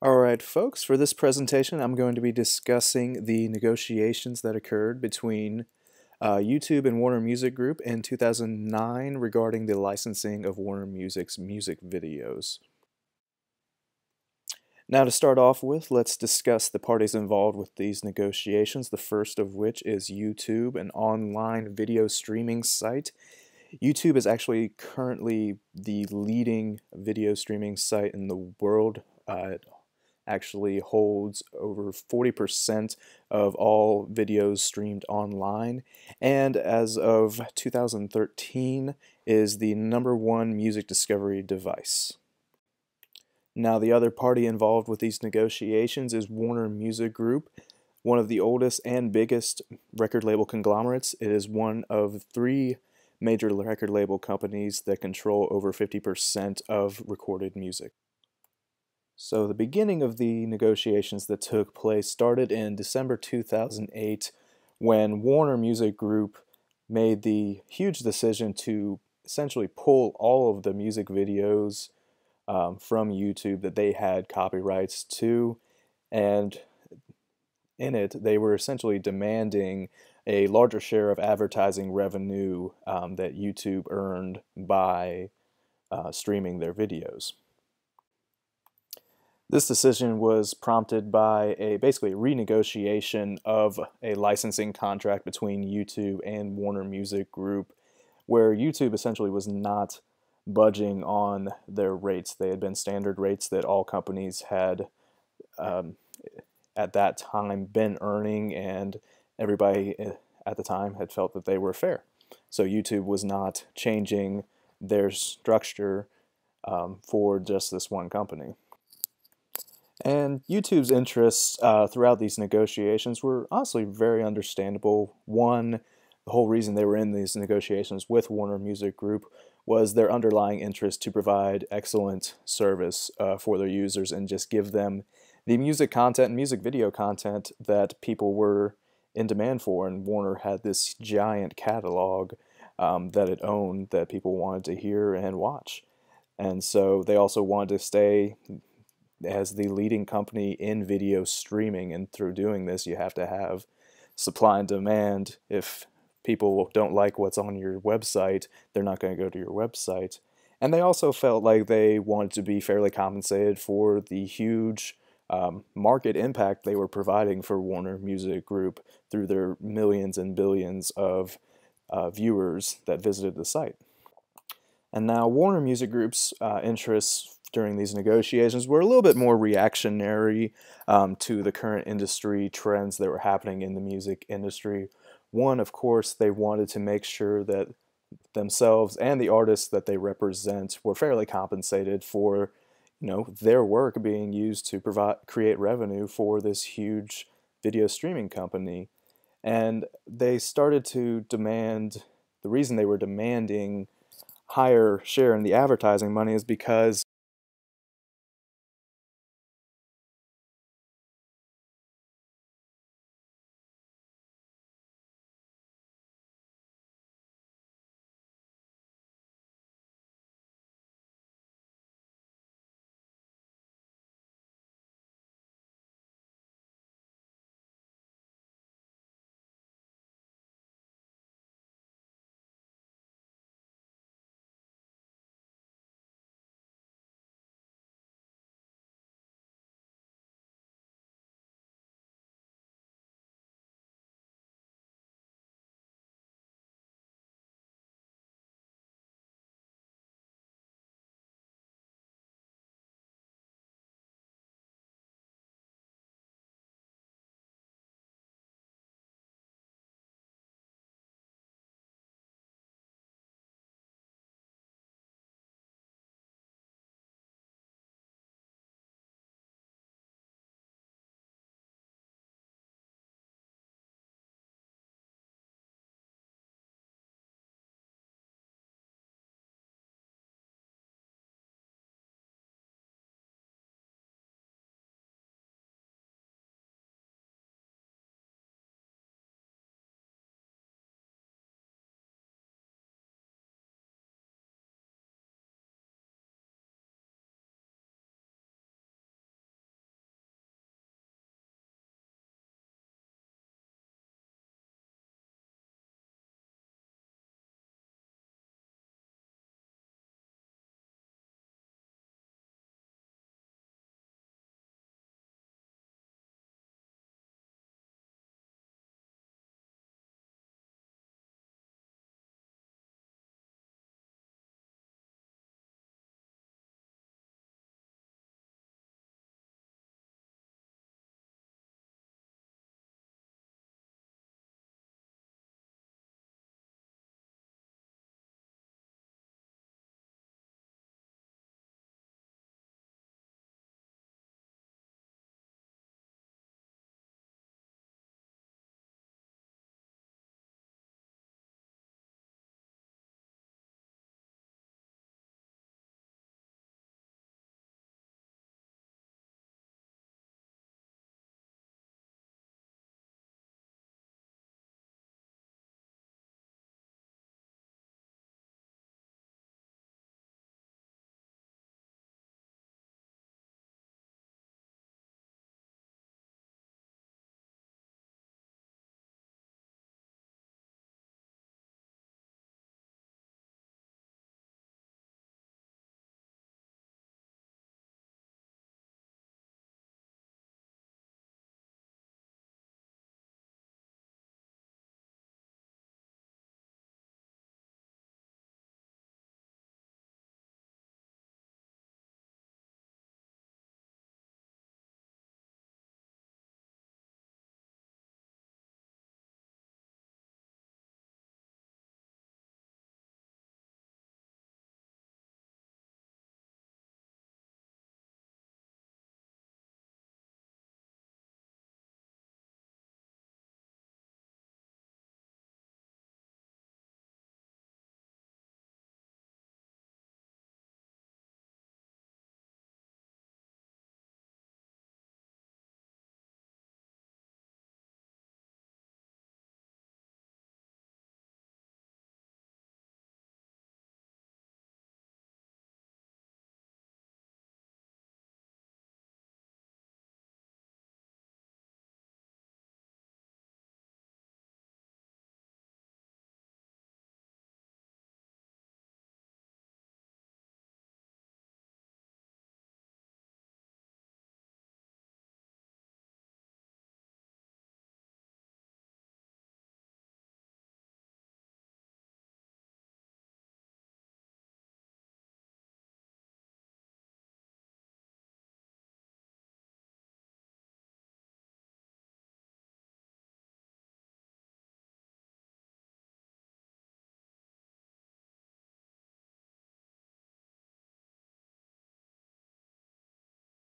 Alright folks, for this presentation I'm going to be discussing the negotiations that occurred between YouTube and Warner Music Group in 2009 regarding the licensing of Warner Music's music videos. Now to start off with, let's discuss the parties involved with these negotiations, the first of which is YouTube, an online video streaming site. YouTube is actually currently the leading video streaming site in the world. It actually holds over 40% of all videos streamed online, and as of 2013 is the #1 music discovery device. Now the other party involved with these negotiations is Warner Music Group, one of the oldest and biggest record label conglomerates. It is one of 3 major record label companies that control over 50% of recorded music. So the beginning of the negotiations that took place started in December 2008 when Warner Music Group made the huge decision to essentially pull all of the music videos from YouTube that they had copyrights to, and in it they were essentially demanding a larger share of advertising revenue that YouTube earned by streaming their videos. This decision was prompted by basically a renegotiation of a licensing contract between YouTube and Warner Music Group, where YouTube essentially was not budging on their rates. They had been standard rates that all companies had um, at that time been earning, and everybody at the time had felt that they were fair. So YouTube was not changing their structure for just this one company. And YouTube's interests throughout these negotiations were honestly very understandable. One, the whole reason they were in these negotiations with Warner Music Group was their underlying interest to provide excellent service for their users and just give them the music content and music video content that people were in demand for. And Warner had this giant catalog that it owned that people wanted to hear and watch. And so they also wanted to stay as the leading company in video streaming, and through doing this you have to have supply and demand. If people don't like what's on your website, they're not going to go to your website. And they also felt like they wanted to be fairly compensated for the huge market impact they were providing for Warner Music Group through their millions and billions of viewers that visited the site. And now Warner Music Group's interests during these negotiations were a little bit more reactionary to the current industry trends that were happening in the music industry. One, of course, they wanted to make sure that themselves and the artists that they represent were fairly compensated for, their work being used to create revenue for this huge video streaming company. And they started to demand, the reason they were demanding higher share in the advertising money is because